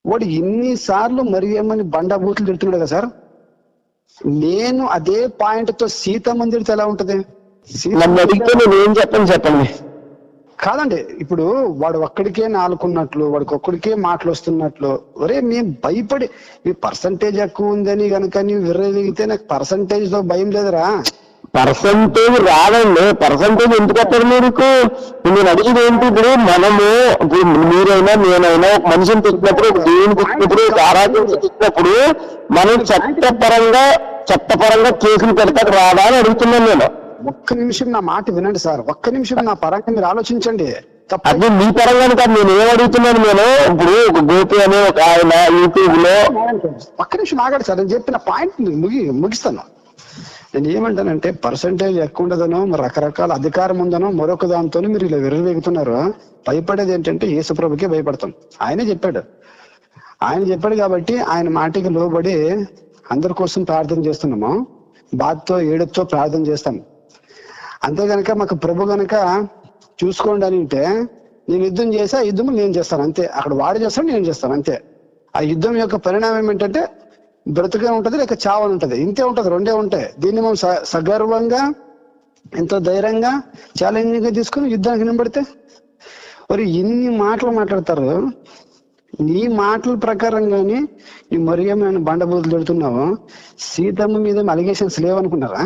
వాడు ఇన్నిసార్లు మరియమ్మని బండబూతులు తిడుతున్నాడు కదా సార్. నేను అదే పాయింట్ తో సీతమ్మని తిడితే ఎలా ఉంటది? నన్ను అడిగితే నేను ఏం చెప్పండి. కాదండి, ఇప్పుడు వాడు ఒక్కడికే నాలుకున్నట్లు, వాడికి ఒక్కడికే మాటలు వస్తున్నట్లు, ఒరే మేము భయపడి మీ పర్సంటేజ్ ఎక్కువ ఉందని కనుక నీవు విర్రదిగితే నాకు పర్సంటేజ్ తో భయం లేదురా. పర్సంటేజ్ రాదండి. పర్సంటేజ్ ఎందుకు వస్తారు మీకు? నేను అడిగింది ఏంటి, ఇప్పుడు మనము మీరైనా నేనైనా ఒక మనిషిని తిట్టినప్పుడు, ఒక దేవుని తిట్టినప్పుడు, ఒక ఆరాధన తిట్టినప్పుడు మనం చట్టపరంగా కేసులు పెడతాడు రాదా అని అడుగుతున్నాను నేను. ఒక్క నిమిషం నా మాట వినండి సార్, ఒక్క నిమిషం నా పరంగా మీరు ఆలోచించండి. అది మీ పరంగానే కాదు, నేను ఏం అడుగుతున్నాను, నేను ఇప్పుడు ఒక గోపి అనే ఒక ఆయన యూట్యూబ్ లో. ఒక్క నిమిషం ఆగండి సార్, నేను చెప్పిన పాయింట్ ముగిస్తాను. నేను ఏమంటానంటే పర్సంటేజ్ ఎక్కువ ఉండదనో, రకరకాల అధికారం ఉందనో, మరొక దాంతో మీరు ఇలా విర్రవేగుతున్నారు. భయపడేది ఏంటంటే యేసుప్రభుకే భయపడతాం. ఆయనే చెప్పాడు. ఆయన చెప్పాడు కాబట్టి ఆయన మాటకి లోబడి అందరి కోసం ప్రార్థన చేస్తున్నాము. బాధతో ఏడుతో ప్రార్థన చేస్తాం. అంతే గనక మాకు ప్రభు గనక చూసుకోండి అని ఉంటే, నేను యుద్ధం చేసి ఆ యుద్ధం నేను చేస్తాను అంతే. అక్కడ వాడు చేస్తాను, నేను చేస్తాను అంతే. ఆ యుద్ధం యొక్క పరిణామం ఏంటంటే బ్రతుకే ఉంటది, లేక చావని ఉంటది. ఇంతే ఉంటది, రెండే ఉంటాయి. దీన్ని మనం సగర్వంగా ఎంతో ధైర్యంగా ఛాలెంజింగ్ గా తీసుకుని యుద్ధానికి నిలబడితే, మరి ఇన్ని మాటలు మాట్లాడతారు. నీ మాటల ప్రకారంగానే నీ మరియమ్మ బండబూతులు తిడుతున్నావు. సీతమ్మ మీద అలిగేషన్స్ లేవనుకున్నారా?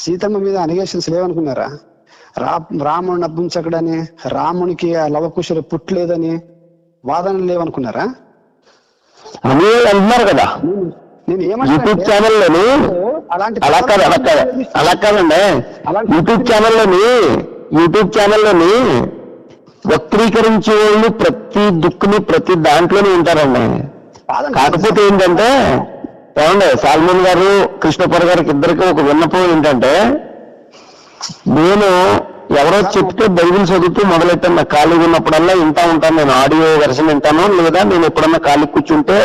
సీతమ్మ మీద అలిగేషన్స్ లేవనుకున్నారా? రాముడిని అబ్బించకడని, రామునికి ఆ లవకుశలు పుట్టలేదని వాదనలు లేవనుకున్నారా? అని అంటున్నారు కదా నేను యూట్యూబ్ ఛానల్లోని. అలా కాదండి, యూట్యూబ్ ఛానల్లోని వక్రీకరించే వాళ్ళు ప్రతి దుక్కుని ప్రతి దాంట్లోనే ఉంటారండి. కాకపోతే ఏంటంటే ఏమండి, సాల్మన్ గారు కృష్ణపర్ గారికి ఇద్దరికి ఒక విన్నపం ఏంటంటే, నేను ఎవరో చెప్తే బైబిల్ చదువుతూ మొదలెట్టాను. నాకు ఖాళీగా ఉన్నప్పుడల్లా వింటా ఉంటాను. నేను ఆడియో వెర్షన్ వింటాను, లేదా నేను ఎప్పుడన్నా ఖాళీ కూర్చుంటే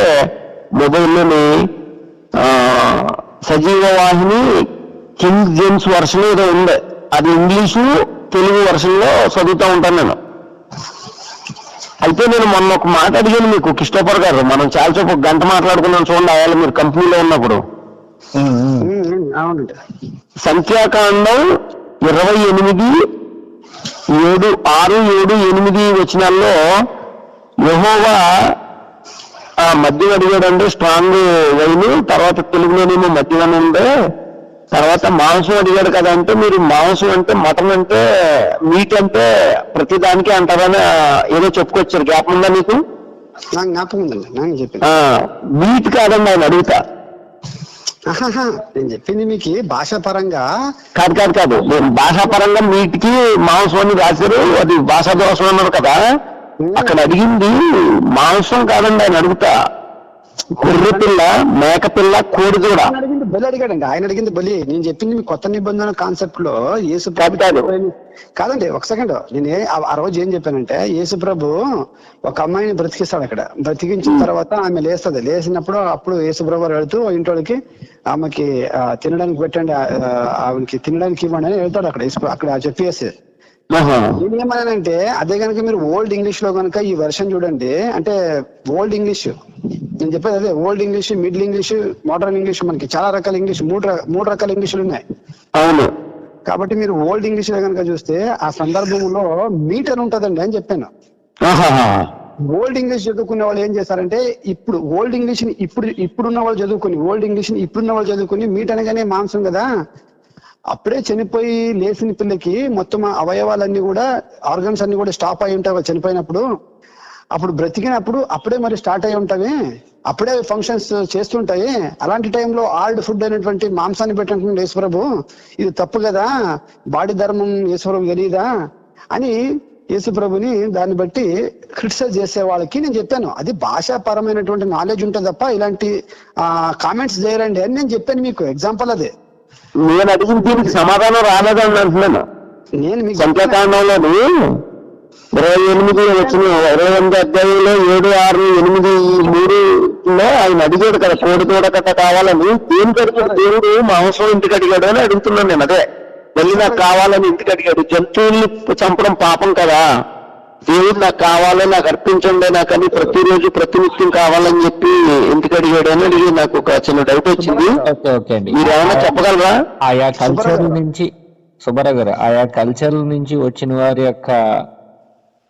మొబైల్లోని సజీవ వాహిని కింగ్ జేమ్స్ వర్షన్ ఏదో ఉంది, అది ఇంగ్లీషు తెలుగు వర్షన్ లో చదువుతూ ఉంటాను నేను. అయితే నేను మొన్న ఒక మాట అడిగాను మీకు, కిష్టోపర్ గారు, మనం చాలాసేపు ఒక గంట మాట్లాడుకున్నాం చూడండి, అయ్యాలి మీరు కంపెనీలో ఉన్నప్పుడు. సంఖ్యాకాండం 28:6-7-8 వచనాల్లో యెహోవా మద్యం అడిగాడంటే స్ట్రాంగ్ వైన్, తర్వాత తెలుగులోనేమో మద్యం ఉండే, తర్వాత మాంసం అడిగాడు కదా. అంటే మీరు మాంసం అంటే మటన్ అంటే మీట్ అంటే ప్రతిదానికి అంటారని ఏదో చెప్పుకొచ్చారు. జ్ఞాపకం ఉందా మీకు? మీట్ కాదండి ఆయన అడుగుతా. నేను చెప్పింది మీకు భాషాపరంగా కాదు. నేను భాషాపరంగా మీట్కి మాంసం అని రాశారు, అది భాషా దోషం అన్నారు కదా. అక్కడ అడిగింది మాంసం కాదండి ఆయన అడుగుతా. గొర్రె పిల్ల, మేక పిల్ల, కోడి కూడా. బలి అడిగాడండి ఆయన, అడిగింది బలి. నేను చెప్పింది మీ కొత్త నిబంధన కాన్సెప్ట్ లో యేసు కాదండి. ఒక సెకండ్, నేను ఆ రోజు ఏం చెప్పానంటే, యేసు ప్రభు ఒక అమ్మాయిని బ్రతికిస్తాడు. అక్కడ బ్రతికించిన తర్వాత ఆమె లేస్తుంది. లేచినప్పుడు అప్పుడు యేసు ప్రభు వెళుతూ ఇంటోడికి ఆమెకి తినడానికి పెట్టండి, ఆమెకి తినడానికి ఇవ్వండి అని వెళ్తాడు. అక్కడ చెప్పేసి నేనేమన్నానంటే, అదే కనుక మీరు ఓల్డ్ ఇంగ్లీష్ లో కనుక ఈ వెర్షన్ చూడండి, అంటే ఓల్డ్ ఇంగ్లీష్ నేను చెప్పేది అదే, old English, middle English, modern English, మనకి చాలా రకాల ఇంగ్లీష్, మూడు రకాల ఇంగ్లీషులు ఉన్నాయి. అవును. కాబట్టి మీరు ఓల్డ్ ఇంగ్లీష్ లో కనుక చూస్తే ఆ సందర్భంలో మీట్ అని ఉంటదండి అని చెప్పాను. ఓల్డ్ ఇంగ్లీష్ చదువుకునే వాళ్ళు ఏం చేస్తారంటే, ఇప్పుడు ఓల్డ్ ఇంగ్లీష్ ని ఇప్పుడున్న వాళ్ళు చదువుకుని మీట్ అనగానే మాంసం కదా, అప్పుడే చనిపోయి లేచిన పిల్లకి మొత్తం అవయవాలన్నీ కూడా, ఆర్గన్స్ అన్ని కూడా స్టాప్ అయి ఉంటాయి చనిపోయినప్పుడు. అప్పుడు బ్రతికినప్పుడు అప్పుడే మరి స్టార్ట్ అయి ఉంటాయి, అప్పుడే ఫంక్షన్స్ చేస్తుంటాయి. అలాంటి టైంలో ఆల్డ్ ఫుడ్ అయినటువంటి మాంసాన్ని పెట్టినటువంటి యేసుప్రభు, ఇది తప్పు కదా, బాడీ ధర్మం యేసుప్రభు తెలియదా అని యేసుప్రభుని దాన్ని బట్టి క్రిటిసైజ్ చేసే వాళ్ళకి నేను చెప్పాను. అది భాషాపరమైనటువంటి నాలెడ్జ్ ఉంటుంది తప్ప ఇలాంటి కామెంట్స్ చేయరండి అని నేను చెప్పాను మీకు. ఎగ్జాంపుల్ అదే. నేను అడిగిన దీనికి సమాధానం రాలేదని అంటున్నాను. నేను మీకు సంఖ్యాకాండంలోని 28 వచ్చిన 28 అధ్యాయంలో 7, 6, 8, 3లో ఆయన అడిగాడు కదా, కోడి తోడకట్ట కావాలని. దేనికి అడిగాడు? దేవుడు మాంసం ఇంటికి అడిగాడు అని అడుగుతున్నాను నేను. అదే మళ్ళీ నాకు కావాలని ఇంటికి అడిగాడు. జంతువుల్ని చంపడం పాపం కదా. దేవుడు నాకు కావాలి, నాకు అర్పించండి, నాకు అని ప్రతిరోజు ప్రతినిత్యం కావాలని చెప్పి ఎందుకు అడిగాడు అని అడిగి నాకు ఒక చిన్న డౌట్ వచ్చింది. ఓకే ఓకే అండి. మీరు ఏమైనా చెప్పగలరా? ఆయా కల్చర్ నుంచి సుబ్బారావు గారు, ఆయా కల్చర్ నుంచి వచ్చిన వారి యొక్క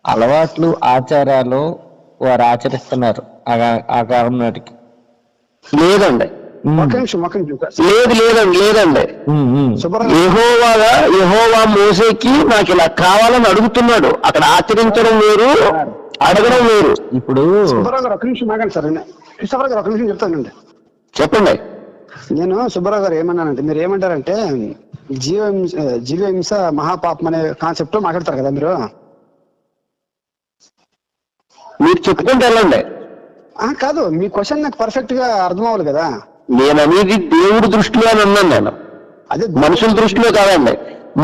అలవాట్లు ఆచారాలు వారు ఆచరిస్తున్నారు ఆ కాలం నాటికి. లేదండి, లేదండి. యెహోవా మోసేకి నాకు ఇలా కావాలని అడుగుతున్నాడు. అక్కడ ఆచరించడం వేరు, అడగడం వేరు. ఇప్పుడు ఒక నిమిషం ఆగండి సార్, కృష్ణరావు గారు ఒక నిమిషం చెప్తానండి. చెప్పండి. నేను సుబ్బారావు గారు ఏమన్నానంటే, మీరు ఏమంటారంటే జీవహింస మహాపాపం అనే కాన్సెప్ట్ మాట్లాడతారు కదా మీరు చెప్పుకుంటే వెళ్ళండి. కాదు, మీ క్వశ్చన్ నాకు పర్ఫెక్ట్ గా అర్థం అవ్వాలి కదా. నేను అనేది దేవుడి దృష్టిలో అని అన్నాను నేను, అదే మనుషుల దృష్టిలో కాదండి.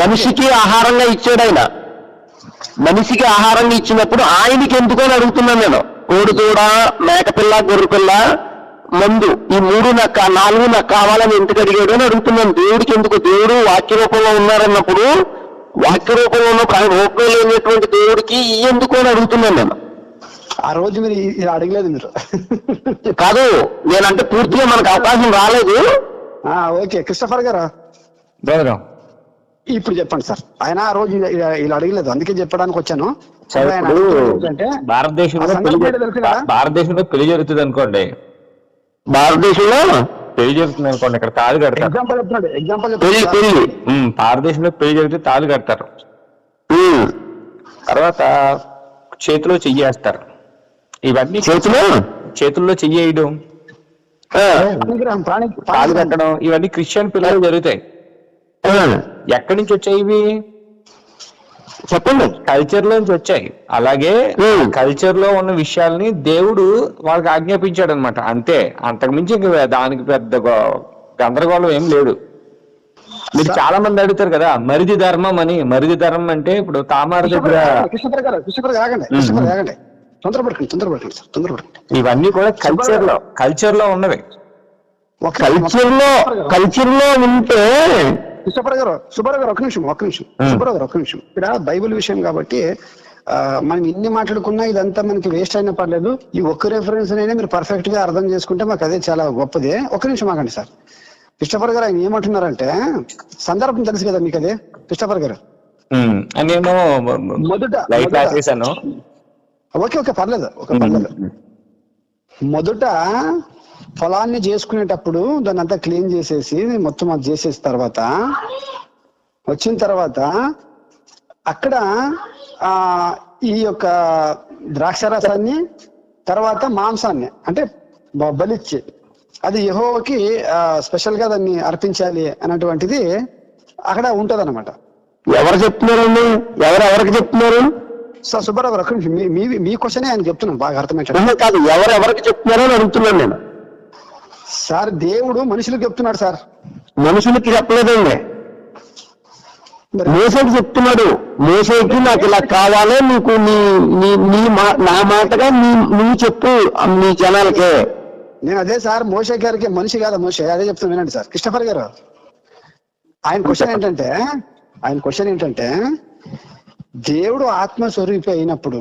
మనిషికి ఆహారంగా ఇచ్చాడు ఆయన. మనిషికి ఆహారంగా ఇచ్చినప్పుడు ఆయనకి ఎందుకు అని అడుగుతున్నాను నేను. కోడిదూడ, మేకపిల్ల, గొర్రెపిల్ల, మందు, ఈ 3 నాకు 4 నాకు కావాలని ఎందుకు అడిగాడు అని అడుగుతున్నాను. దేవుడికి ఎందుకు? దేవుడు వాక్య రూపంలో ఉన్నారన్నప్పుడు, వాక్య రూపంలో ఉన్నప్పుడు ఆయన రూపంలో లేనటువంటి దేవుడికి ఎందుకు అని అడుగుతున్నాను నేను. ఆ రోజు మీరు అడగలేదు మీరు కాదు, నేనంటే పూర్తిగా మనకు అవకాశం రాలేదు. ఓకే క్రిస్టఫర్ గారు ఇప్పుడు చెప్పండి సార్. ఆయన ఆ రోజు ఇలా అడగలేదు, అందుకే చెప్పడానికి వచ్చాను. భారతదేశంలో పెళ్లి జరుగుతుంది అనుకోండి, భారతదేశంలో పెళ్లి జరుగుతుంది అనుకోండి, ఇక్కడ తాళి కడతారు. భారతదేశంలో పెళ్లి జరిగితే తాళి కడతారు, తర్వాత చేతిలో చెయ్యేస్తారు. ఇవన్నీ చేతుల్లో చెయ్యడం, తాళి కట్టడం, ఇవన్నీ క్రిస్టియన్ పిల్లలు జరుగుతాయి. ఎక్కడి నుంచి వచ్చాయి ఇవి? చెప్పండి. కల్చర్ లోంచి వచ్చాయి. అలాగే కల్చర్ లో ఉన్న విషయాల్ని దేవుడు వాళ్ళకి ఆజ్ఞాపించాడు అనమాట. అంతే, అంతకుమించి ఇంక దానికి పెద్ద గందరగోళం ఏం లేదు. మీరు చాలా మంది అడుగుతారు కదా మరిది ధర్మం అని. మరిది ధర్మం అంటే ఇప్పుడు తామారు దగ్గర ఇవన్నీ కూడా కల్చర్ లో ఉన్నవి. కల్చర్ లో ఉంటే సుబ్బారావు గారు ఒక నిమిషం సుబ్బారావు గారు ఒక నిమిషం. ఇక్కడ బైబిల్ విషయం కాబట్టి మనం ఇన్ని మాట్లాడుకున్నా ఇదంతా మనకి వేస్ట్ అయినా పర్లేదు. ఈ ఒక్క రెఫరెన్స్ అయినా మీరు పర్ఫెక్ట్ గా అర్థం చేసుకుంటే మాకు అదే చాలా గొప్పది. ఒక నిమిషం ఆగండి సార్. క్రిస్టఫర్ గారు ఆయన ఏమంటున్నారంటే, సందర్భం తెలుసు కదా మీకు, అదే క్రిస్టఫర్ గారు ఓకే పర్లేదు మొదట పొలాన్ని చేసుకునేటప్పుడు దాన్ని అంతా క్లీన్ చేసేసి మొత్తం అది చేసేసిన తర్వాత వచ్చిన తర్వాత అక్కడ ఈ యొక్క ద్రాక్షరసాన్ని తర్వాత మాంసాన్ని అంటే బలిచ్చి అది యెహోవాకి స్పెషల్ గా దాన్ని అర్పించాలి అన్నటువంటిది అక్కడ ఉంటది అనమాట. ఎవరు చెప్తున్నారండి? ఎవరెవరికి చెప్తున్నారు? సార్ సుబ్బారావు గారు మీ క్వశ్చనే ఆయన చెప్తున్నాను, బాగా అర్థమైంది కాదు. ఎవరెవరికి చెప్తున్నారో అని అడుగుతున్నాను నేను. సార్ దేవుడు మనుషులకు చెప్తున్నాడు సార్. మనుషులకి చెప్పలేదండి, మోసేకి చెప్తున్నాడు. మోసేకి నాకు ఇలా కావాలో నీకు నా మాటగా నువ్వు చెప్పు నీ జనాలకే. నేను అదే సార్, మోషే గారికి మనిషి కాదా మోషే, అదే చెప్తాను వినండి సార్. క్రిస్టఫర్ గారు ఆయన క్వశ్చన్ ఏంటంటే దేవుడు ఆత్మస్వరూపి అయినప్పుడు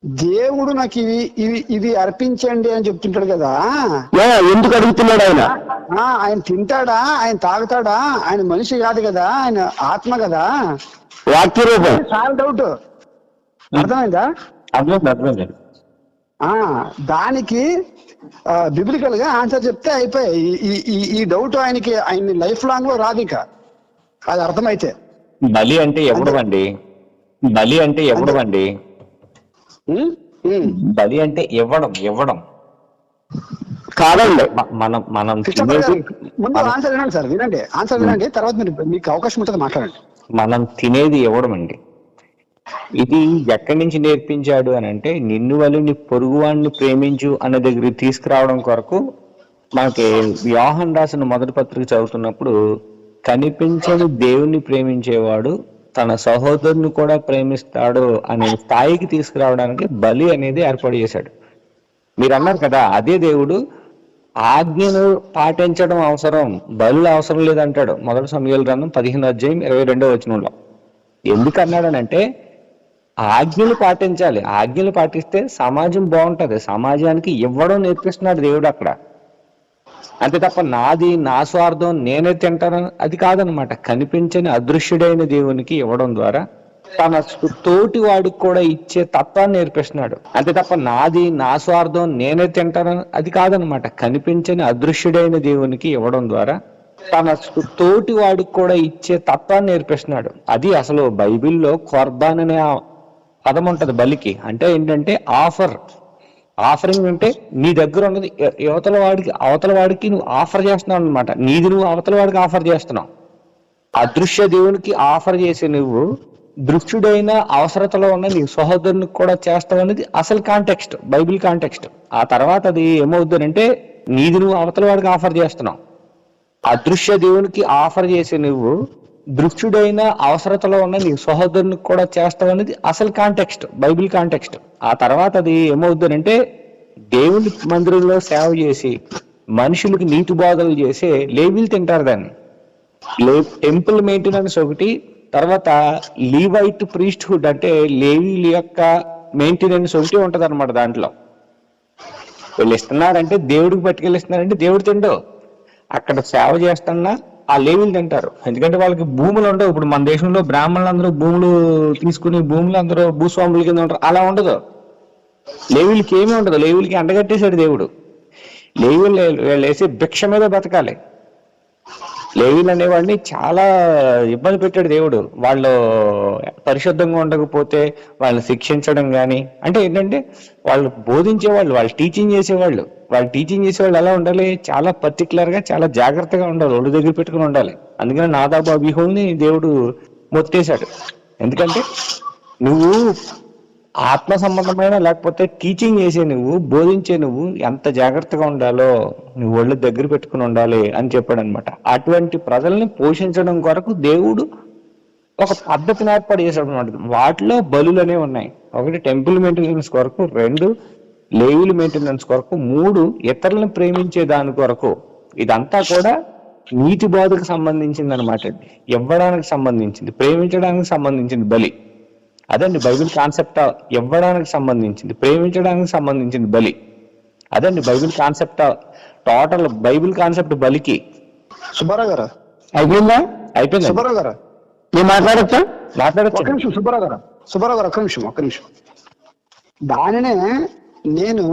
దేవుడు నాకు ఇవి అర్పించండి అని చెప్తుంటాడు కదా, ఎందుకు అడుగుతున్నాడు? ఆయన తింటాడా, ఆయన తాగుతాడా? ఆయన మనిషి కాదు కదా, ఆయన ఆత్మ కదా, వాక్య రూపం. చాలా డౌట్. అర్థమైందా? దానికి బిబ్లికల్ గా ఆన్సర్ చెప్తే అయిపోయి ఈ డౌట్ ఆయన లైఫ్ లాంగ్ లో రాదు. ఇక అది అర్థమైతే బలి అంటే ఎవడవండి? బలి అంటే ఎవడవండి? బలి అంటే ఇవ్వడం కాదండి. మనం ముందు ఆన్సర్ వినండి సార్, ఆన్సర్ వినండి, తర్వాత మీకు అవకాశం ఉంటుంది మాట్లాడండి. మనం తినేది ఇవ్వడం అండి. ఇది ఎక్కడి నుంచి నేర్పించాడు అని అంటే, నిన్ను వల్ల నీ పొరుగువాడిని ప్రేమించు అనే దగ్గరికి తీసుకురావడం కొరకు మనకి యోహాను రాసిన మొదటి పత్రిక చదువుతున్నప్పుడు, కనిపించని దేవుణ్ణి ప్రేమించేవాడు తన సహోదరుని కూడా ప్రేమిస్తాడు అనే స్థాయికి తీసుకురావడానికి బలి అనేది ఏర్పాటు చేశాడు. మీరు అన్నారు కదా, అదే దేవుడు ఆజ్ఞను పాటించడం అవసరం, బలు అవసరం లేదంటాడు. మొదటి సమూయేలు గ్రంథం 15 అధ్యాయం 22వ వచనంలో. ఎందుకు అన్నాడనంటే, ఆజ్ఞలు పాటించాలి. ఆజ్ఞలు పాటిస్తే సమాజం బాగుంటది. సమాజానికి ఇవ్వడం నేర్పిస్తున్నాడు దేవుడు అక్కడ. అంతే తప్ప నాది, నా స్వార్థం, నేనే తింటాను అది కాదనమాట. కనిపించని అదృశ్యుడైన దేవునికి ఇవ్వడం ద్వారా తన తోటి వాడికి కూడా ఇచ్చే తత్వాన్ని నేర్పిస్తున్నాడు. అంతే తప్ప నాది, నా స్వార్థం, నేనే తింటాను అది కాదనమాట. కనిపించని అదృశ్యుడైన దేవునికి ఇవ్వడం ద్వారా తన తోటి వాడికి కూడా ఇచ్చే తత్వాన్ని నేర్పిస్తున్నాడు. అది అసలు బైబిల్లో ఖుర్బాన్ అనే పదం ఉంటది బలికి. అంటే ఏంటంటే ఆఫరింగ్ అంటే నీ దగ్గర ఉన్నది అవతల వాడికి నువ్వు ఆఫర్ చేస్తున్నావు అనమాట. నీది నువ్వు అవతల వాడికి ఆఫర్ చేస్తున్నావు. అదృశ్య దేవునికి ఆఫర్ చేసి నువ్వు దృష్టుడైన అవసరతలో ఉన్న నీ సహోదరునికి కూడా చేస్తావు అనేది అసలు కాంటెక్స్ట్, బైబిల్ కాంటెక్స్ట్. ఆ తర్వాత అది ఏమవుతుందంటే నీది నువ్వు అవతల వాడికి ఆఫర్ చేస్తున్నావు. అదృశ్య దేవునికి ఆఫర్ చేసి నువ్వు దృష్టుడైన అవసరతలో ఉన్న నీ సహోదరునికి కూడా చేస్తావు అనేది అసలు కాంటెక్స్ట్, బైబిల్ కాంటెక్స్ట్. ఆ తర్వాత అది ఏమవుతుందంటే దేవుని మందిరంలో సేవ చేసి మనుషులకి నీతి బోధలు చేసే లేవీలు తింటారు దాన్ని. టెంపుల్ మెయింటెనెన్స్ ఒకటి, తర్వాత లీవైట్ ప్రీస్ట్హుడ్ అంటే లేవీల యొక్క మెయింటెనెన్స్ ఒకటి ఉంటది అనమాట. దాంట్లో వీళ్ళు ఇస్తున్నారంటే దేవుడికి పట్టుకెళ్ళిస్తున్నారంటే దేవుడు తిండు. అక్కడ సేవ చేస్తున్నా ఆ లేవీలు తింటారు. ఎందుకంటే వాళ్ళకి భూములు ఉండవు. ఇప్పుడు మన దేశంలో బ్రాహ్మణులు అందరూ భూములు తీసుకుని భూములు అందరూ భూస్వాముల కింద ఉంటారు. అలా ఉండదు. లేవీలకి ఏమీ ఉండదు. లేవీలకి అండగట్టేశాడు దేవుడు. లేవీలు వేసి భిక్ష మీద బతకాలి. లేవీలు అనేవాడిని చాలా ఇబ్బంది పెట్టాడు దేవుడు. వాళ్ళు పరిశుద్ధంగా ఉండకపోతే వాళ్ళని శిక్షించడం కానీ, అంటే ఏంటంటే వాళ్ళు బోధించేవాళ్ళు, వాళ్ళు టీచింగ్ చేసేవాళ్ళు. ఎలా ఉండాలి? చాలా పర్టికులర్ గా, చాలా జాగ్రత్తగా ఉండాలి. ఒళ్ళు దగ్గర పెట్టుకుని ఉండాలి. అందుకని నాదాబు అబీహుల్ని దేవుడు మొత్తేశాడు. ఎందుకంటే నువ్వు ఆత్మ సంబంధమైన లేకపోతే టీచింగ్ చేసే నువ్వు, బోధించే నువ్వు ఎంత జాగ్రత్తగా ఉండాలో నువ్వు ఒళ్ళు దగ్గర పెట్టుకుని ఉండాలి అని చెప్పాడు అనమాట. అటువంటి ప్రజల్ని పోషించడం కొరకు దేవుడు ఒక పద్ధతిని ఏర్పాటు చేశాడు అనమాట. వాటిలో బలులు అనేవి ఉన్నాయి. ఒకటి టెంపుల్ మెయింటెనెన్స్ కొరకు, 2 లేవీల మెయింటెనెన్స్ కొరకు, 3 ఇతరులను ప్రేమించే దాని కొరకు. ఇదంతా కూడా నీతి బోధకు సంబంధించింది అనమాట. ఇవ్వడానికి సంబంధించింది, ప్రేమించడానికి సంబంధించింది బలి. అదండి బైబిల్ కాన్సెప్ట్. ఇవ్వడానికి సంబంధించింది, ప్రేమించడానికి సంబంధించింది బలి. అదండి Bible concept. Total Bible concept బలికి. సుబ్బారావు గారు అయిపోయిందా? అయిపోయింది. సుబ్బారావు గారు నేను మాట్లాడచ్చా? ఒక్క నిమిషం సుబ్బారావు గారు ఒక్క నిమిషం. దానినే నేను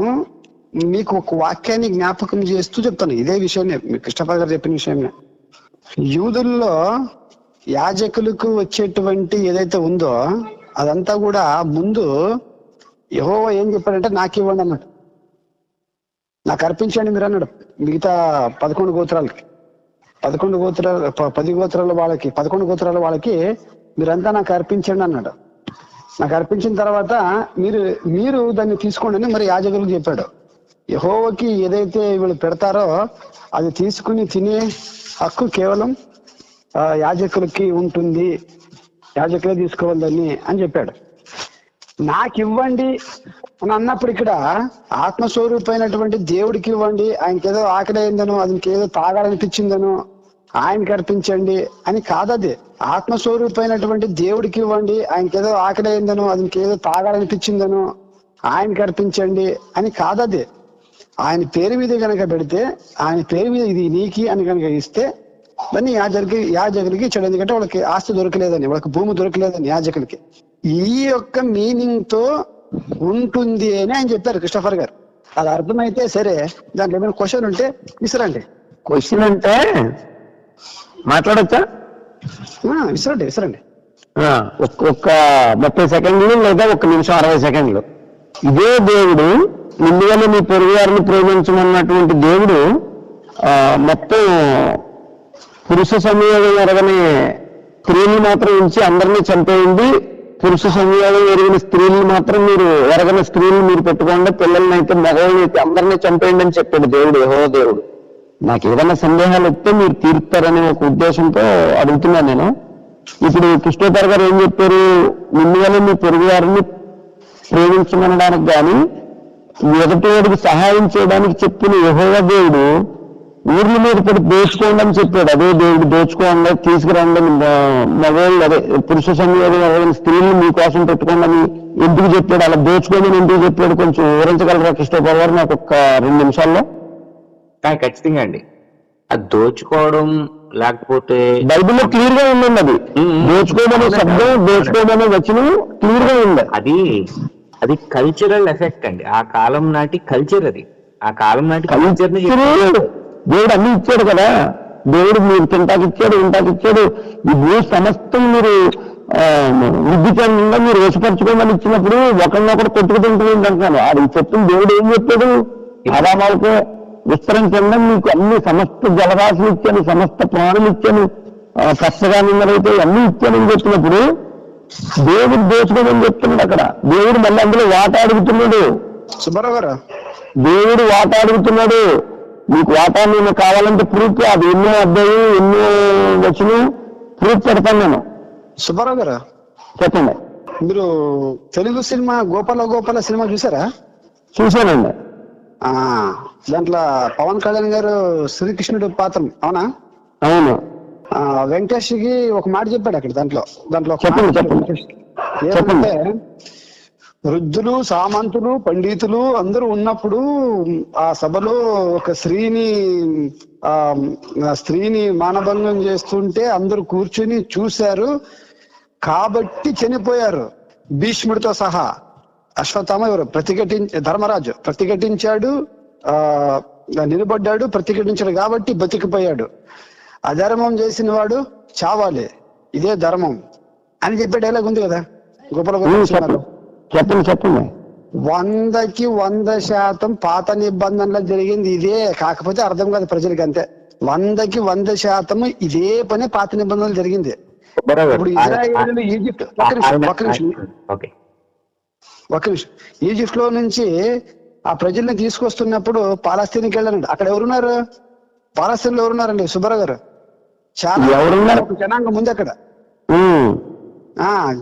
మీకు ఒక వాక్యాన్ని జ్ఞాపకం చేస్తూ చెప్తాను. ఇదే విషయాన్ని కృష్ణపాల్ గారు చెప్పిన విషయాన్ని. యూదుల్లో యాజకులకు వచ్చేటువంటి ఏదైతే ఉందో అదంతా కూడా ముందు యెహోవా ఏం చెప్పాడంటే నాకు ఇవ్వండి అన్నాడు. నాకు అర్పించండి మీరు అన్నాడు. మిగతా 11 గోత్రాలకి 10 గోత్రాల వాళ్ళకి మీరంతా నాకు అర్పించండి అన్నాడు. నాకు అర్పించిన తర్వాత మీరు దాన్ని తీసుకోండి అని మరి యాజకులకు చెప్పాడు. యెహోవాకి ఏదైతే వీళ్ళు పెడతారో అది తీసుకుని తినే హక్కు కేవలం యాజకులకి ఉంటుంది, యాజకులే తీసుకోవాలని అని చెప్పాడు. నాకు ఇవ్వండి అని అన్నప్పుడు ఇక్కడ ఆత్మస్వరూపమైనటువంటి దేవుడికి ఇవ్వండి, ఆయనకి ఏదో ఆకలి అయిందనో, ఆయనకి ఏదో తాగాలనిపించిందనో ఆయనకి అర్పించండి అని కాదది. ఆత్మస్వరూపమైనటువంటి దేవుడికి ఇవ్వండి, ఆయనకి ఏదో ఆకలి అయిందనో, ఆయనకి ఏదో తాగాలనిపించిందనో ఆయనకి అర్పించండి అని కాదది. ఆయన పేరు మీద కనుక పెడితే, ఆయన పేరు మీద ఇది నీకి అని కనుక ఇస్తే దాన్ని యాజకులకి ఇచ్చాడు. ఎందుకంటే వాళ్ళకి ఆస్తి దొరకలేదని, వాళ్ళకి భూమి దొరకలేదని యాజకులకి. ఈ యొక్క మీనింగ్ తో ఉంటుంది అని ఆయన చెప్పారు క్రిస్టఫర్ గారు. అది అర్థమైతే సరే. దాంట్లో ఏమైనా క్వశ్చన్ ఉంటే విసిరండి. క్వశ్చన్ అంటే మాట్లాడచ్చా? విసరండి. ఒక్క 30 సెకండ్లు లేదా 1 నిమిషం 60 సెకండ్లు. ఇదే దేవుడు నిన్నువల్ల నీ పొరుగు వారిని ప్రేమించమన్నటువంటి దేవుడు మొత్తం పురుష సంయోగం ఎరగని స్త్రీని మాత్రం ఉంచి అందరినీ చంపేయండి, పురుష సంయోగం ఎరిగిన స్త్రీలను మాత్రం మీరు ఎరగని స్త్రీలను మీరు పెట్టుకోండి, పిల్లల్ని అయితే మగవాళ్ళని అయితే అందరినీ చంపేయండి అని చెప్పాడు దేవుడు, యెహోవా దేవుడు. నాకు ఏదైనా సందేహాలు వస్తే మీరు తీరుతారనే ఒక ఉద్దేశంతో అడుగుతున్నాను నేను. ఇప్పుడు కృష్ణోపర్ గారు ఏం చెప్పారు? నిన్ను వల్ల మీ పొరుగు వారిని ప్రేమించమనడానికి కానీ ఎదుటివాడికి సహాయం చేయడానికి చెప్పిన యెహోవా దేవుడు ఊర్ల మీద పడి దోచుకోండి అని చెప్పాడు. అదే దేవుడు దోచుకోండి, తీసుకురండి, మగవాళ్ళు అదే పురుష సంయోగం స్త్రీలు మీకోసం పెట్టుకోండి అని ఎందుకు చెప్పాడు? అలా దోచుకోండి అని ఎందుకు చెప్పాడు? కొంచెం వివరించగలరా కృష్ణపాల్ గారు నాకు ఒక 2 నిమిషాల్లో? ఖచ్చితంగా అండి. అది దోచుకోవడం లేకపోతే బైబిల్లో క్లియర్ గా ఉందండి. అది దోచుకోమనే శబ్దం, దోచుకోమనే వచనం క్లియర్ గా ఉంది. అది కల్చరల్ ఎఫెక్ట్ అండి. ఆ కాలం నాటి కల్చర్ అది. ఆ కాలం నాటి కల్చర్ దేవుడు అన్ని ఇచ్చాడు కదా. దేవుడు మీరు తింటాకి ఇచ్చాడు, ఇంటాకి ఇచ్చాడు. ఈ భూ సమస్తం మీరు విద్యుతంగా మీరు వశపరచుకోమని ఇచ్చినప్పుడు ఒకరినొకరు కొట్టుకు తింటుంది అంటున్నాను. అది చెప్పిన దేవుడు ఏం చెప్పాడు? ఆదామాలకు విస్తరించండి, మీకు అన్ని సమస్త జలరాశులు ఇచ్చాను, సమస్త ప్రాణులు ఇచ్చాను, కష్టగా నిన్నరైతే అన్ని ఇచ్చానని చెప్పినప్పుడు దేవుడు దోచుకోమని చెప్తున్నాడు. అక్కడ దేవుడు మళ్ళీ అందులో వాటా అడుగుతున్నాడు. సుబ్బారావు గారు, దేవుడు వాటా అడుగుతున్నాడు. మీకు వాటా నేను కావాలంటే ప్రూఫ్, అది ఎన్నో అధ్యాయం ఎన్నో వచ్చిన ప్రూఫ్ పెడతాను నేను. సుబ్బారావు గారు చెప్పండి. మీరు తెలుగు సినిమా గోపాల సినిమా చూసారా? చూశానండి. దాంట్లో పవన్ కళ్యాణ్ గారు శ్రీకృష్ణుడు పాత్ర, అవునా? అవును. వెంకటేష్ కి ఒక మాట చెప్పాడు అక్కడ. దాంట్లో చెప్పండి. ఏమంటే, వృద్ధులు, సామంతులు, పండితులు అందరూ ఉన్నప్పుడు ఆ సభలో ఒక స్త్రీని మానభంగం చేస్తుంటే అందరూ కూర్చుని చూశారు కాబట్టి చనిపోయారు, భీష్ముడితో సహా. అశ్వత్థామ ఎవరు ధర్మరాజు ప్రతిఘటించాడు, నిలబడ్డాడు, ప్రతిఘటించాడు కాబట్టి బతికిపోయాడు. అధర్మం చేసిన వాడు చావాలి, ఇదే ధర్మం అని చెప్పే డైలాగ్ ఉంది కదా గోపాల. చెప్పండి. 100కి 100% పాత నిబంధనలో జరిగింది ఇదే. కాకపోతే అర్థం కాదు ప్రజలకి, అంతే. 100కి 100% ఇదే పని పాత నిబంధనలు జరిగింది. ఇప్పుడు ఇజ్రాయేలు ఈజిప్ట్ ఒక నిమిషం ఈజిప్ట్ లో నుంచి ఆ ప్రజల్ని తీసుకొస్తున్నప్పుడు పాలస్తీన్కి వెళ్ళారండి. అక్కడ ఎవరున్నారు? పాలస్తీన్లో ఎవరున్నారండి సుబ్బారావు గారు? చాలా జనాంగం ఉంది అక్కడ.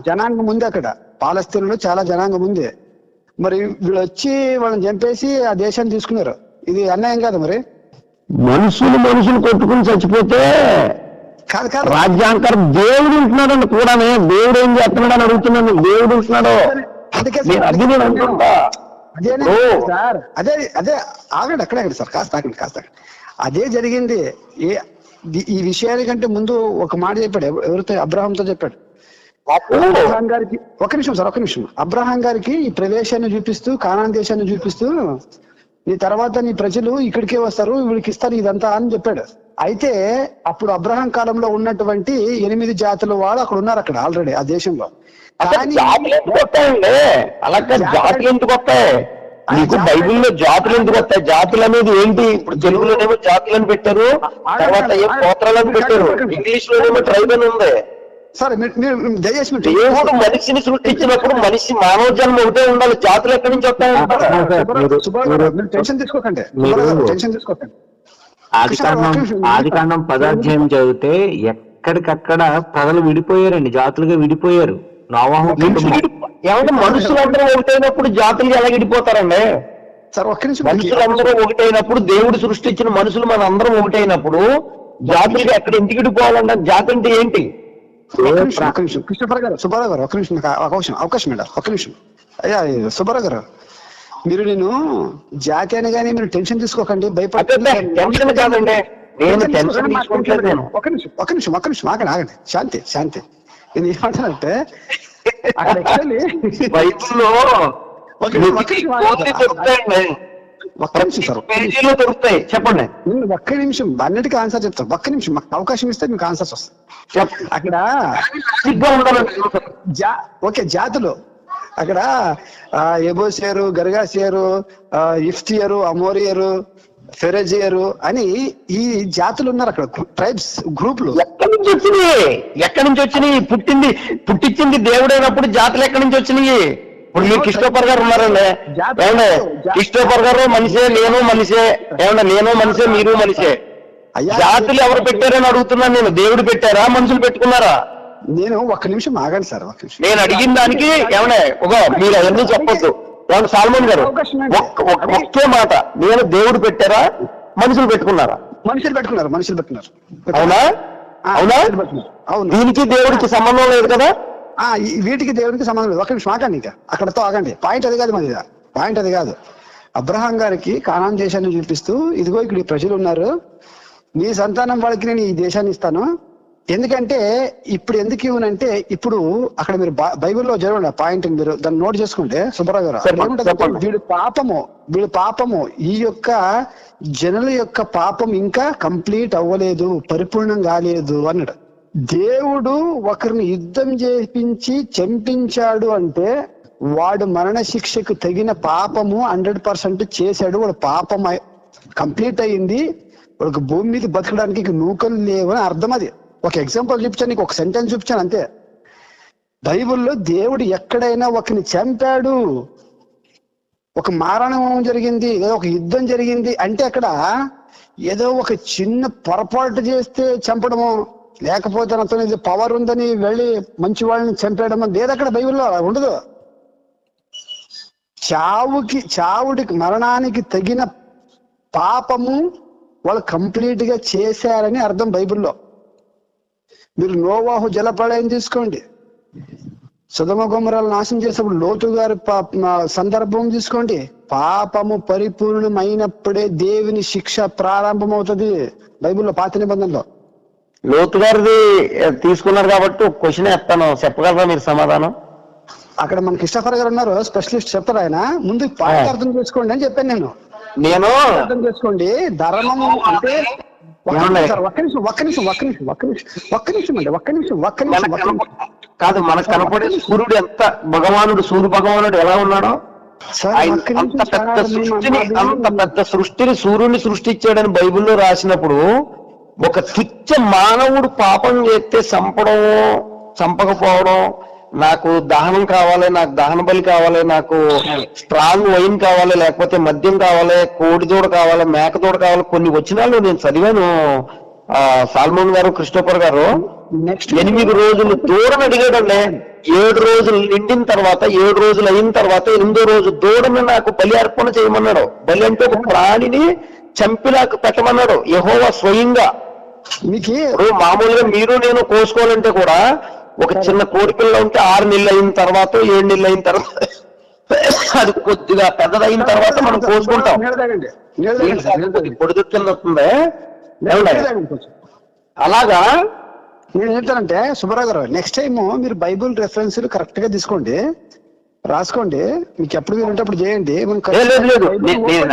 జనాంగం ఉంది అక్కడ. పాలస్తీన్లో చాలా జనాంగం ఉంది. మరి వీళ్ళు వచ్చి వాళ్ళని చంపేసి ఆ దేశాన్ని తీసుకున్నారు. ఇది అన్యాయం కాదు మరి? మనుషులు కొట్టుకుని చచ్చిపోతే కాదు రాజ్యాంకర్ దేవుడు ఉంటున్నాడు కూడానే. దేవుడు ఏం చేస్తున్నాడు అని అడుగుతున్నాను. దేవుడు ఉంటున్నాడు. సార్ అదే ఆగండి, అక్కడే సార్, కాస్త ఆగండి. అదే జరిగింది. ఈ విషయానికంటే ముందు ఒక మాట చెప్పాడు. ఎవరితో? అబ్రహాంతో చెప్పాడు. అబ్రహాం గారికి ఒక నిమిషం అబ్రహాం గారికి ఈ ప్రదేశాన్ని చూపిస్తూ, కానాన్ దేశాన్ని చూపిస్తూ, నీ తర్వాత నీ ప్రజలు ఇక్కడికే వస్తారు, వీళ్ళకి ఇస్తారు ఇదంతా అని చెప్పాడు. అయితే అప్పుడు అబ్రహాం కాలంలో ఉన్నటువంటి 8 జాతుల వాళ్ళు అక్కడ ఉన్నారు, అక్కడ ఆల్రెడీ ఆ దేశంలో. అలాగే జాతులు ఎందుకు వస్తాయి? నీకు బైబిల్లో జాతులు ఎందుకు వస్తాయి? జాతులు అనేది ఏంటి? ఇప్పుడు తెలుగులోనేమో జాతులను పెట్టారు, తర్వాత ఏం గోత్రాలను పెట్టారు, ఇంగ్లీష్ లోనేమో ట్రైబ్ అని ఉంది. సరే దయచేసి దేవుడు మనిషిని సృష్టించినప్పుడు మనిషి మానవ జన్మ ఒకటే ఉండాలి. జాతులు ఎక్కడి నుంచి వస్తాయి? టెన్షన్ తీసుకోకండి. ఆదికాండం 10వ అధ్యాయం చదివితే ఎక్కడికక్కడ ప్రజలు విడిపోయారండి, జాతులుగా విడిపోయారు. ఏమంటే మనుషులందరూ ఒకటైనప్పుడు జాతులు ఎలా విడిపోతారండి? మనుషులందరూ ఒకటైనప్పుడు, దేవుడు సృష్టించిన మనుషులు మన అందరం ఒకటైనప్పుడు జాతులుగా ఎక్కడ ఎందుకు విడిపోవాలంటే? జాతి అంటే ఏంటి? కృష్ణపర గారు, సుబ్బారావు గారు, ఒక నిమిషం అవకాశం మేడం, ఒక నిమిషం. అయ్యా సుబ్బారావు గారు, మీరు నేను జాతి అని కానీ మీరు టెన్షన్ తీసుకోకండి, భయపడండి. ఆగండి. శాంతి. నేను ఏమంటానంటే అక్కడ బైబిల్లో దొరుకుతాయి. చెప్పండి. ఒక్క నిమిషం అన్నిటికీ ఆన్సర్ చెప్తాను. ఒక్క నిమిషం మాకు అవకాశం ఇస్తే మీకు ఆన్సర్స్ వస్తాయి. అక్కడ జాతులు అక్కడ ఎబోసియరు, గర్గాసియరు, ఇఫ్తియరు, అమోరియరు, ఫెరెజియరు అని ఈ జాతులు ఉన్నారు అక్కడ, ట్రైబ్స్, గ్రూపులు. ఎక్కడి నుంచి వచ్చినాయి? పుట్టించింది దేవుడైనప్పుడు జాతులు ఎక్కడి నుంచి వచ్చినాయి? ఇప్పుడు మీరు కృష్ణపర్ గారు ఉన్నారండి. ఏమంటే కృష్ణపర్ గారు మనిషే, నేను మనిషే. ఏమన్నా నేను మనిషే, మీరు మనిషే. జాతులు ఎవరు పెట్టారని అడుగుతున్నాను నేను. దేవుడు పెట్టారా, మనుషులు పెట్టుకున్నారా? నేను ఒక్క నిమిషం ఆగండి సార్, ఒక్క నిమిషం. నేను అడిగిన దానికి ఏమన్నా మీరు అవన్నీ చెప్పొద్దు. సాల్మన్ గారు ఒకే మాట, నేను దేవుడు పెట్టారా, మనుషులు పెట్టుకున్నారా? మనుషులు పెట్టుకున్నారు. అవునా? అవునా? మనుషులు పెట్టుకున్నారు. అవును. దీనికి దేవుడికి సంబంధం లేదు కదా? వీటికి దేవుడికి సంబంధం లేదు. ఒక నిమిషం ఆగండి, ఇంకా అక్కడతో ఆగండి. పాయింట్ అది కాదు, మరి పాయింట్ అది కాదు. అబ్రహాం గారికి కానాన్ దేశాన్ని చూపిస్తూ, ఇదిగో ఇక్కడ ఈ ప్రజలు ఉన్నారు, నీ సంతానం వాళ్ళకి నేను ఈ దేశాన్ని ఇస్తాను. ఎందుకంటే ఇప్పుడు ఎందుకు ఇవ్వనంటే, ఇప్పుడు అక్కడ మీరు బైబిల్లో చదవండి ఆ పాయింట్, మీరు దాన్ని నోట్ చేసుకుంటే సుబ్బారావు గారు, ఏముంటది, వీడి పాపము ఈ యొక్క జనుల యొక్క పాపం ఇంకా కంప్లీట్ అవ్వలేదు, పరిపూర్ణం కాలేదు అన్నాడు. దేవుడు ఒకరిని యుద్ధం చేపించి చంపించాడు అంటే వాడు మరణ శిక్షకు తగిన పాపము 100% చేశాడు. వాడు పాపం కంప్లీట్ అయ్యింది, వాడికి భూమి మీద బతకడానికి నూకలు లేవు అని అర్థం. అది ఒక ఎగ్జాంపుల్ చూపించాను, నీకు ఒక సెంటెన్స్ చూపించాను అంతే. బైబిల్లో దేవుడు ఎక్కడైనా ఒకరిని చంపాడు, ఒక మారణం జరిగింది, లేదా ఒక యుద్ధం జరిగింది అంటే అక్కడ ఏదో ఒక చిన్న పొరపాటు చేస్తే చంపడము, లేకపోతే అతను పవర్ ఉందని వెళ్ళి మంచి వాళ్ళని చంపేయడం లేదు. అక్కడ బైబిల్లో ఉండదు. చావుడికి మరణానికి తగిన పాపము వాళ్ళు కంప్లీట్ గా చేశారని అర్థం బైబిల్లో. మీరు నోవాహు జలప్రళయం తీసుకోండి, సొదొమ గొమొర్రాలు నాశనం చేసినప్పుడు లోతు గారి సందర్భం తీసుకోండి. పాపము పరిపూర్ణమైనప్పుడే దేవుని శిక్ష ప్రారంభమవుతుంది బైబిల్లో, పాత నిబంధనలో. లోతు గారిది తీసుకున్నారు కాబట్టి ఒక క్వశ్చన్ వేస్తాను, చెప్పగలరా మీరు సమాధానం? అక్కడ మన క్రిస్టఫర్ గారు ఉన్నారు, స్పెషలిస్ట్ చెప్తారు ఆయన. ముందు పాయింట్ అర్థం చేసుకోండి అని చెప్పాను నేను. అర్థం చేసుకోండి. ధర్మము అంటే కాదు, మనకు కనపడే సూర్యుడు ఎంత సూర్య భగవానుడు ఎలా ఉన్నాడో, అంత పెద్ద సృష్టిని సూర్యుడిని సృష్టించాడని బైబిల్లో రాసినప్పుడు, ఒక తుచ్చ మానవుడు పాపం చేస్తే చంపకపోవడం, నాకు దహనం కావాలి, నాకు దహన బలి కావాలి, నాకు స్ట్రాంగ్ వైన్ కావాలి, లేకపోతే మద్యం కావాలి, కోడిదూడ కావాలి, మేకదూడ కావాలి, కొన్ని వచనాలు నేను చదివాను. సాల్మోన్ గారు, క్రిస్టోఫర్ గారు 8 రోజులు దూడను అడిగాడండి. 7 రోజులు నిండిన తర్వాత, 7 రోజులు అయిన తర్వాత 8వ రోజు దూడను నాకు బలి అర్పణ చేయమన్నాడు. బలి అంటే ఒక ప్రాణిని చంపి నాకు పెట్టమన్నాడు యెహోవా స్వయంగా. ఇప్పుడు మామూలుగా మీరు నేను కోసుకోవాలంటే కూడా ఒక చిన్న కోడిపిల్ల ఉంటే 6 నెలలు అయిన తర్వాత, 7 నెలలు అయిన తర్వాత, అది కొద్దిగా పెద్దదైన తర్వాత మనం కోసుకుంటాం. పొడిదు కింద వస్తుంది. అలాగా నేను చెప్తానంటే సుబ్బారావు గారు, నెక్స్ట్ టైం మీరు బైబుల్ రెఫరెన్స్ కరెక్ట్ గా తీసుకోండి, రాసుకోండి, మీకు ఎప్పుడు మీరు అప్పుడు చేయండి. లేదు,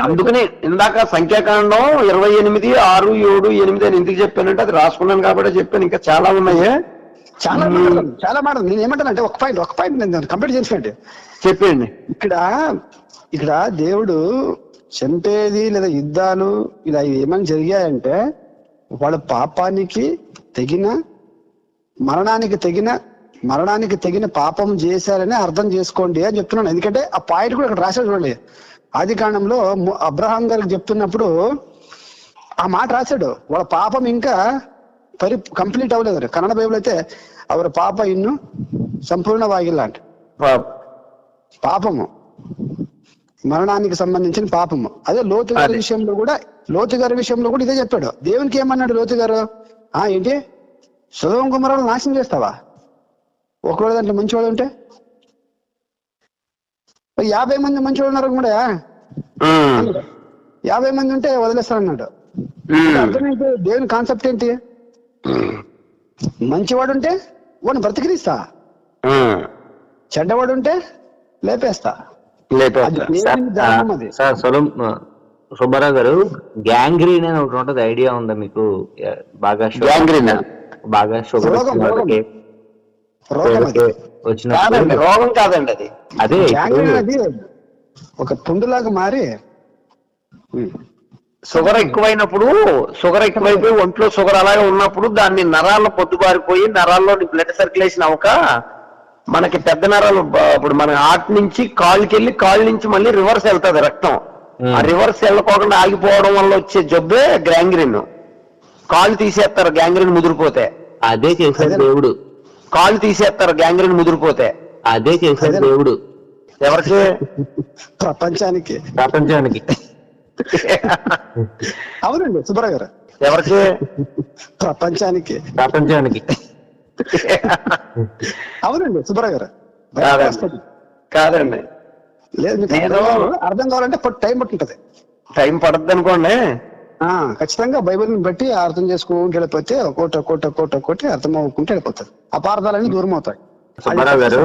అందుకని ఇందాక సంఖ్యాకాండం 28, 6, 7, 8 అని ఎందుకు చెప్పానంటే అది రాసుకున్నాను కాబట్టి చెప్పాను. ఇంకా చాలా ఉన్నాయి, చాలా మాట. నేను ఏమంటానంటే ఒక పాయింట్ నేను కంప్లీట్ చేసినట్టు చెప్పండి. ఇక్కడ దేవుడు చంపేది లేదా యుద్ధాలు ఇలా ఏమైనా జరిగాయంటే వాళ్ళ పాపానికి తగిన మరణానికి తగిన పాపం చేశారని అర్థం చేసుకోండి అని చెప్తున్నాను. ఎందుకంటే ఆ పాయింట్ కూడా ఇక్కడ రాశాడు చూడండి. ఆది కాండంలో అబ్రహాం గారికి చెప్తున్నప్పుడు ఆ మాట రాశాడు, వాళ్ళ పాపం ఇంకా కంప్లీట్ అవ్వలేదు. కన్నడ బైబిల్ అయితే అవర పాప ఇన్ను సంపూర్ణವಾಗಿಲ್ಲ అంటే పాపము, మరణానికి సంబంధించిన పాపము. అదే లోతు గారి విషయంలో కూడా ఇదే చెప్పాడు. దేవునికి ఏమన్నాడు లోతు గారు, ఏంటి సొదొమ గొమొర్రాలు నాశనం చేస్తావా? ఒకవేళ దాంట్లో మంచివాడు ఉంటే 50 మంది మంచివాడు ఉన్నారు కూడా, 50 మంది ఉంటే వదిలేస్తానన్నాడు. అర్థమైతే దేవుని కాన్సెప్ట్ ఏంటి? మంచివాడు ఉంటే వాడిని బ్రతికిరిస్తా, చెడ్డవాడు ఉంటే లేపేస్తా. సుబ్బారావు గారు, గ్యాంగ్రీన్ అని ఒకటి ఉంటుంది, ఐడియా ఉందా మీకు? బాగా షుగర్ వచ్చిన రోగం కాదండి అది. అదే ఒక పుండులాగా మారి షుగర్ ఎక్కువైపోయి ఒంట్లో షుగర్ అలాగే ఉన్నప్పుడు దాన్ని నరాల్లో పొద్దుబారిపోయి నరాల్లో బ్లడ్ సర్క్యులేషన్ అవ్వక మనకి పెద్ద నరాలు, ఇప్పుడు మన హార్ట్ నుంచి కాళ్ళకి వెళ్ళి కాళ్ళ నుంచి మళ్ళీ రివర్స్ వెళ్తుంది రక్తం. ఆ రివర్స్ వెళ్ళకోకుండా ఆగిపోవడం వల్ల వచ్చే జబ్బే గ్యాంగ్రీన్. కాళ్ళు తీసేస్తారు గ్యాంగ్రీన్ ముదిరిపోతే. అదే చేశాడు దేవుడు. కాళ్ళు తీసేస్తారు గ్యాంగ్రీన్ ముదిరిపోతే. అదే చేశాడు దేవుడు. ఎవరికి? ప్రపంచానికి. అవునండి సుబ్బారావు గారు, ఎవరికి? ప్రపంచానికి. ప్రపంచానికి. అవునండి సుబ్బారావు గారు. కాదండి, లేదు మీకు అర్థం కావాలంటే టైం పట్టుంటది. టైం పడుతుంది అనుకోండి. ఖచ్చితంగా బైబిల్ని బట్టి అర్థం చేసుకుంటూ వెళ్ళిపోతే ఒక్కోటి అర్థం అవ్వకుంటూ వెళ్ళిపోతుంది. అపార్థాలన్నీ దూరం అవుతాయి. సుబ్బారావు గారు